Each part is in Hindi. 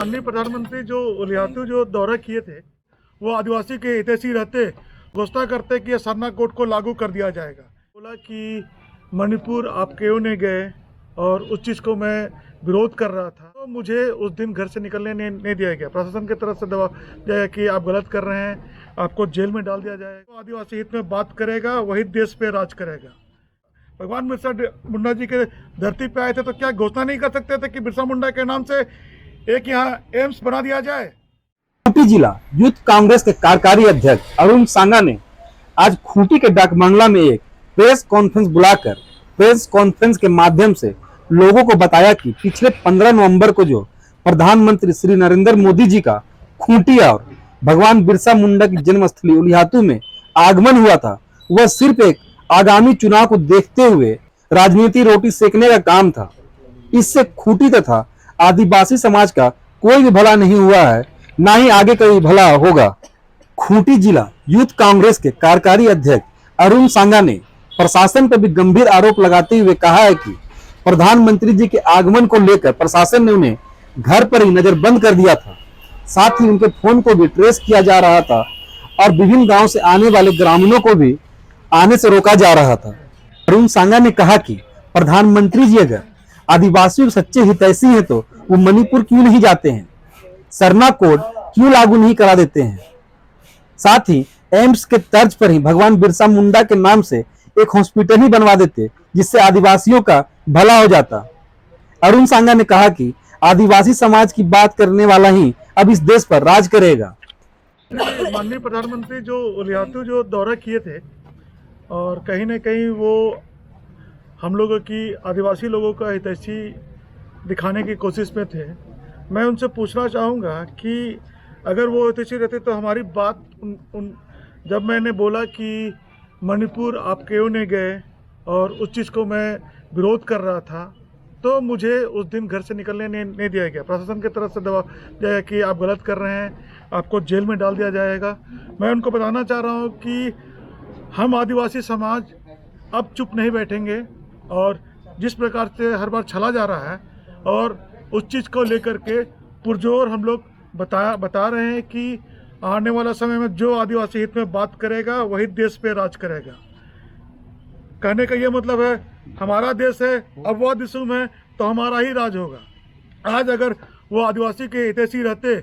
माननीय प्रधानमंत्री जो उलियातू जो दौरा किए थे वो आदिवासी के हितैषी रहते घोषणा करते कि सरना कोड को लागू कर दिया जाएगा। बोला कि मणिपुर आप क्यों नहीं गए और उस चीज़ को मैं विरोध कर रहा था, तो मुझे उस दिन घर से निकलने नहीं दिया गया। प्रशासन की तरफ से दबाव दिया गया कि आप गलत कर रहे हैं, आपको जेल में डाल दिया जाएगा। तो आदिवासी हित में बात करेगा वही देश पे राज करेगा। भगवान बिरसा मुंडा जी के धरती पे आए थे तो क्या घोषणा नहीं कर सकते थे कि बिरसा मुंडा के नाम से एक यहाँ एम्स बना दिया जाए। खूंटी जिला यूथ कांग्रेस के कार्यकारी अध्यक्ष अरुण सांगा ने आज खूंटी के डाक बंगला में एक प्रेस कॉन्फ्रेंस बुलाकर प्रेस कॉन्फ्रेंस के माध्यम से लोगों को बताया कि पिछले 15 नवंबर को जो प्रधानमंत्री श्री नरेंद्र मोदी जी का खूंटी और भगवान बिरसा मुंडा की जन्मस्थली उलियातू में आगमन हुआ था, वह सिर्फ एक आगामी चुनाव को देखते हुए राजनीति रोटी सेकने का काम था। इससे खूंटी तथा आदिवासी समाज का कोई भी भला नहीं हुआ है, ना ही आगे कभी भला होगा। खूंटी जिला यूथ कांग्रेस के कार्यकारी अध्यक्ष अरुण सांगा ने प्रशासन पर भी गंभीर आरोप लगाते हुए कहा है कि प्रधानमंत्री जी के आगमन को लेकर प्रशासन ने उन्हें घर पर ही नजरबंद कर दिया था। साथ ही उनके फोन को भी ट्रेस किया जा रहा था और विभिन्न गांव से आने वाले ग्रामीणों को भी आने से रोका जा रहा था। अरुण सांगा ने कहा कि प्रधानमंत्री जी अगर आदिवासियों के सच्चे हितैषी हैं तो वो मणिपुर क्यों नहीं जाते हैं, सरना कोड क्यों लागू नहीं करा देते हैं। साथ ही एम्स के तर्ज पर ही भगवान बिरसा मुंडा के नाम से एक हॉस्पिटल ही बनवा देते जिससे आदिवासियों का भला हो जाता। अरुण सांगा ने कहा कि आदिवासी समाज की बात करने वाला ही अब इस देश पर राज करेगा। माननीय प्रधानमंत्री जो उलियातू जो दौरा किए थे और कहीं न कहीं वो हम लोगों की आदिवासी लोगों का हितैषी दिखाने की कोशिश में थे। मैं उनसे पूछना चाहूँगा कि अगर वो हितैषी रहते तो हमारी बात जब मैंने बोला कि मणिपुर आप क्यों नहीं गए और उस चीज़ को मैं विरोध कर रहा था, तो मुझे उस दिन घर से निकलने नहीं दिया गया। प्रशासन की तरफ से दबाव दिया गया कि आप गलत कर रहे हैं, आपको जेल में डाल दिया जाएगा। मैं उनको बताना चाह रहा हूँ कि हम आदिवासी समाज अब चुप नहीं बैठेंगे और जिस प्रकार से हर बार छला जा रहा है और उस चीज़ को लेकर के पुरजोर हम लोग बता रहे हैं कि आने वाला समय में जो आदिवासी हित में बात करेगा वही देश पे राज करेगा। कहने का ये मतलब है हमारा देश है, अब वो दिसुम है तो हमारा ही राज होगा। आज अगर वो आदिवासी के हितैषी रहते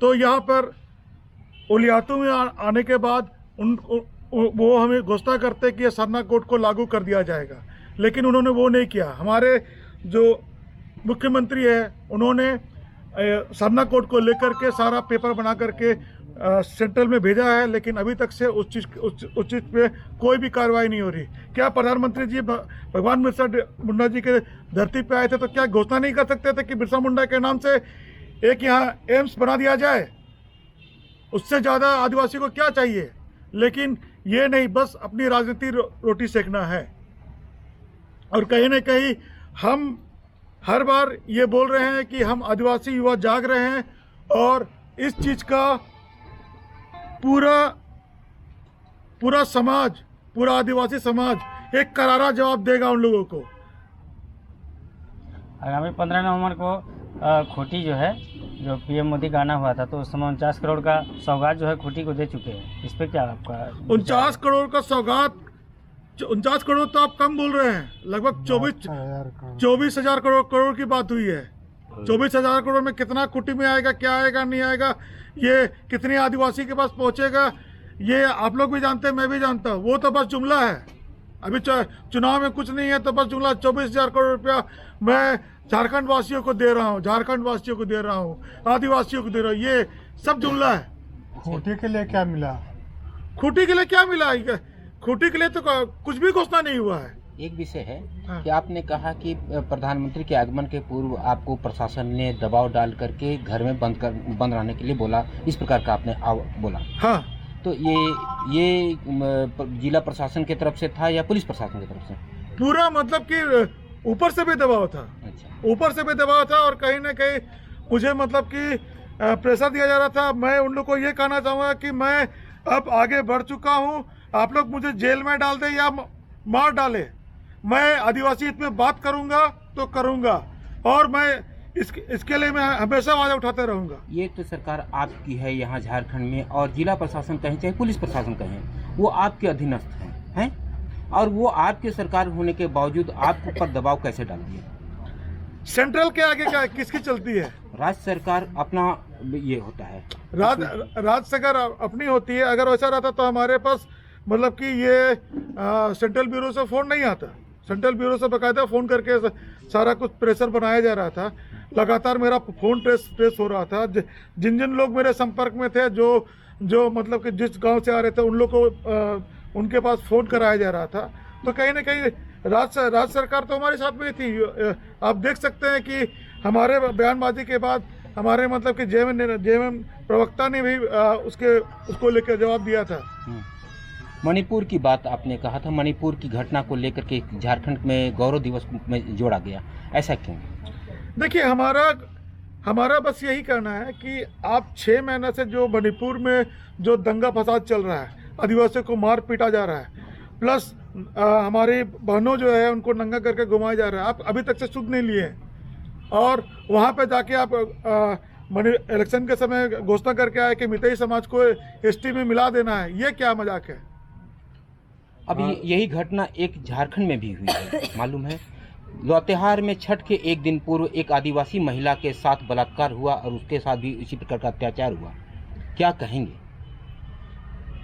तो यहाँ पर उलियातू में आने के बाद वो हमें घोषणा करते कि सरना कोड को लागू कर दिया जाएगा, लेकिन उन्होंने वो नहीं किया। हमारे जो मुख्यमंत्री है उन्होंने सरना कोड को लेकर के सारा पेपर बना करके सेंट्रल में भेजा है, लेकिन अभी तक से उस चीज़ पे कोई भी कार्रवाई नहीं हो रही। क्या प्रधानमंत्री जी भगवान बिरसा मुंडा जी के धरती पे आए थे तो क्या घोषणा नहीं कर सकते थे कि बिरसा मुंडा के नाम से एक यहाँ एम्स बना दिया जाए? उससे ज़्यादा आदिवासी को क्या चाहिए? लेकिन ये नहीं, बस अपनी राजनीति रोटी सेकना है। और कहीं ना कहीं हम हर बार ये बोल रहे हैं कि हम आदिवासी युवा जाग रहे हैं और इस चीज़ का पूरा समाज, पूरा आदिवासी समाज एक करारा जवाब देगा उन लोगों को। आगामी 15 नवंबर को खूंटी जो है जो पीएम मोदी का आना हुआ था तो उस समय 49 करोड़ का सौगात जो है खूंटी को दे चुके हैं। इस पर क्या आपका? 49 करोड़ का सौगात, 49 करोड़ तो आप कम बोल रहे हैं, लगभग 24,000 करोड़ की बात हुई है। 24,000 करोड़ में कितना खूंटी में आएगा, क्या आएगा नहीं आएगा, ये कितने आदिवासी के पास पहुंचेगा, ये आप लोग भी जानते हैं, मैं भी जानता हूँ। वो तो बस जुमला है, अभी चुनाव में कुछ नहीं है तो बस जुमला। 24,000 करोड़ रुपया मैं झारखंड वासियों को दे रहा हूँ, आदिवासियों को दे रहा हूँ, ये सब जुमला है। खूंटी के लिए क्या मिला? खूंटी के लिए क्या मिला? खूंटी के लिए तो कुछ भी घोषणा नहीं हुआ है। एक विषय है कि आपने कहा कि प्रधानमंत्री के आगमन के पूर्व आपको प्रशासन ने दबाव डाल करके घर में बंद रहने के लिए बोला, इस प्रकार का आपने बोला। हाँ, तो ये जिला प्रशासन की तरफ से था या पुलिस प्रशासन की तरफ से? पूरा मतलब कि ऊपर से भी दबाव था। अच्छा। ऊपर से भी दबाव था और कहीं ना कहीं मुझे मतलब कि प्रेशर दिया जा रहा था। मैं उन लोगों को ये कहना चाहूँगा कि मैं अब आगे बढ़ चुका हूँ, आप लोग मुझे जेल में डाल दें या मार डाले, मैं आदिवासी हित में बात करूँगा तो करूँगा। और मैं इसके लिए मैं हमेशा आवाज़ उठाते रहूँगा। ये तो सरकार आपकी है यहाँ झारखंड में, और जिला प्रशासन कहें चाहे पुलिस प्रशासन कहें, वो आपके अधीनस्थ हैं, और वो आपके सरकार होने के बावजूद आपके ऊपर दबाव कैसे डालती है? सेंट्रल के आगे क्या किसकी चलती है? राज्य सरकार अपना ये होता है, राज्य सरकार अपनी होती है। अगर वैसा रहता तो हमारे पास मतलब कि ये सेंट्रल ब्यूरो से फ़ोन नहीं आता। सेंट्रल ब्यूरो से बाकायदा फ़ोन करके सारा कुछ प्रेशर बनाया जा रहा था। लगातार मेरा फ़ोन ट्रेस हो रहा था। जिन जिन लोग मेरे संपर्क में थे, जो मतलब कि जिस गांव से आ रहे थे, उन लोग को उनके पास फ़ोन कराया जा रहा था। तो कहीं ना कहीं राज्य सरकार तो हमारे साथ में ही थी। आप देख सकते हैं कि हमारे बयानबाजी के बाद हमारे मतलब कि जेएमएम प्रवक्ता ने भी उसको लेकर जवाब दिया था। मणिपुर की बात आपने कहा था, मणिपुर की घटना को लेकर के झारखंड में गौरव दिवस में जोड़ा गया, ऐसा क्यों? देखिए, हमारा बस यही कहना है कि आप 6 महीने से जो मणिपुर में जो दंगा फसाद चल रहा है, आदिवासियों को मार पीटा जा रहा है, प्लस हमारी बहनों जो है उनको नंगा करके घुमाया जा रहा है, आप अभी तक से सुध नहीं लिए। और वहाँ पे जाके आप इलेक्शन के समय घोषणा करके आए कि मितई समाज को एसटी में मिला देना है। ये क्या मजाक है? अभी यही घटना एक झारखंड में भी हुई है, मालूम है? लौतेहार में छठ के एक दिन पूर्व एक आदिवासी महिला के साथ बलात्कार हुआ और उसके साथ भी इसी प्रकार का अत्याचार हुआ। क्या कहेंगे?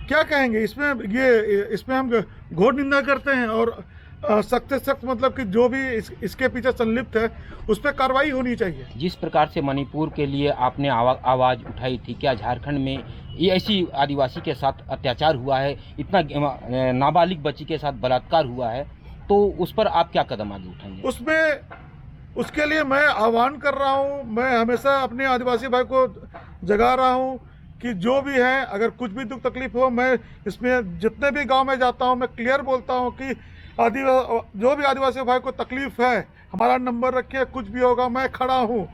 क्या कहेंगे? इसमें हम घोर निंदा करते हैं और सख्त से सख्त मतलब कि जो भी इसके पीछे संलिप्त है उस पर कार्रवाई होनी चाहिए। जिस प्रकार से मणिपुर के लिए आपने आवाज़ उठाई थी, क्या झारखंड में ये ऐसी आदिवासी के साथ अत्याचार हुआ है, इतना नाबालिग बच्ची के साथ बलात्कार हुआ है, तो उस पर आप क्या कदम आगे उठाएंगे? उसके लिए मैं आह्वान कर रहा हूँ। मैं हमेशा अपने आदिवासी भाई को जगा रहा हूँ कि जो भी है, अगर कुछ भी दुख तकलीफ हो, मैं इसमें जितने भी गांव में जाता हूँ मैं क्लियर बोलता हूँ कि जो भी आदिवासी भाई को तकलीफ है, हमारा नंबर रखिए, कुछ भी होगा मैं खड़ा हूँ।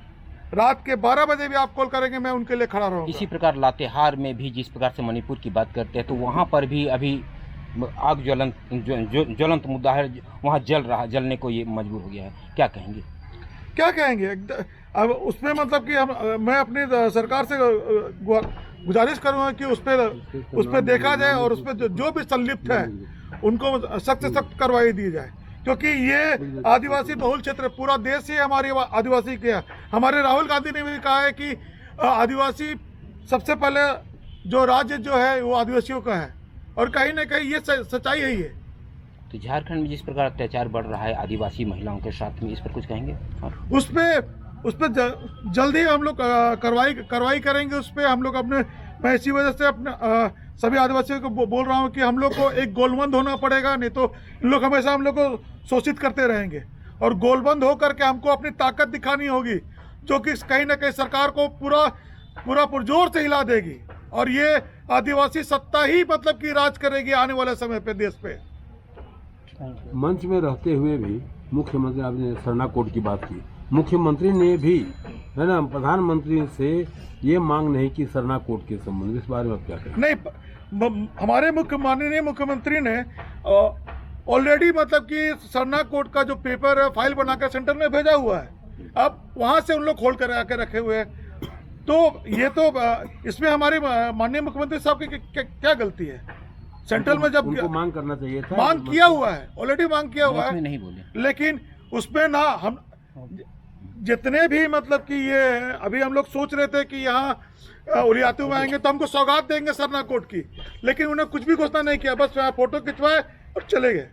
रात के 12 बजे भी आप कॉल करेंगे, मैं उनके लिए खड़ा रहूँगा। इसी प्रकार लातेहार में भी जिस प्रकार से मणिपुर की बात करते हैं, तो वहाँ पर भी अभी आग ज्वलंत मुद्दा है, वहाँ जलने को ये मजबूर हो गया है। क्या कहेंगे? क्या कहेंगे? अब उसमें मतलब कि मैं अपनी सरकार से गुजारिश करूँगा कि उस पर देखा जाए और उस पर जो भी संलिप्त है उनको सख्त से सख्त कार्रवाई दी जाए, क्योंकि ये आदिवासी बहुल क्षेत्र, पूरा देश ही हमारे आदिवासी के है। हमारे राहुल गांधी ने भी कहा है कि आदिवासी सबसे पहले जो राज्य जो है वो आदिवासियों का है, और कहीं ना कहीं ये सच्चाई है। ये तो झारखंड में जिस प्रकार अत्याचार बढ़ रहा है आदिवासी महिलाओं के साथ में, इस पर कुछ कहेंगे? उस पर जल्दी हम लोग कार्रवाई करेंगे। उस पर हम लोग मैं इसी वजह से अपने सभी आदिवासियों को बोल रहा हूँ कि हम लोग को एक गोलबंद होना पड़ेगा, नहीं तो इन लोग हमेशा हम लोग को शोषित करते रहेंगे। और गोलबंद होकर के हमको अपनी ताकत दिखानी होगी, जो कि कहीं ना कहीं सरकार को पूरा पुरजोर से हिला देगी, और ये आदिवासी सत्ता ही मतलब कि राज करेगी आने वाले समय पे देश पे। मंच में रहते हुए भी मुख्यमंत्री, आपने सरना कोड की बात की, मुख्यमंत्री ने भी, है ना, प्रधानमंत्री से ये मांग नहीं की सरना कोड के संबंध, इस बारे में आप क्या कहें? नहीं, हमारे माननीय मुख्यमंत्री ने ऑलरेडी मतलब कि सरना कोड का जो पेपर है फाइल बनाकर सेंटर में भेजा हुआ है। अब वहाँ से उन लोग खोल कर आके रखे हुए हैं, तो ये तो इसमें हमारे माननीय मुख्यमंत्री साहब की क्या गलती है? सेंट्रल में जब उनको मांग करना चाहिए था, मांग किया हुआ है, ऑलरेडी मांग किया हुआ है, नहीं बोले, लेकिन उसमें ना हम जितने भी मतलब कि ये अभी हम लोग सोच रहे थे कि यहाँ उलियातू में आएंगे तो हमको सौगात देंगे सरना कोड की, लेकिन उन्हें कुछ भी घोषणा नहीं किया, बस फोटो खिंचवाए और चले गए।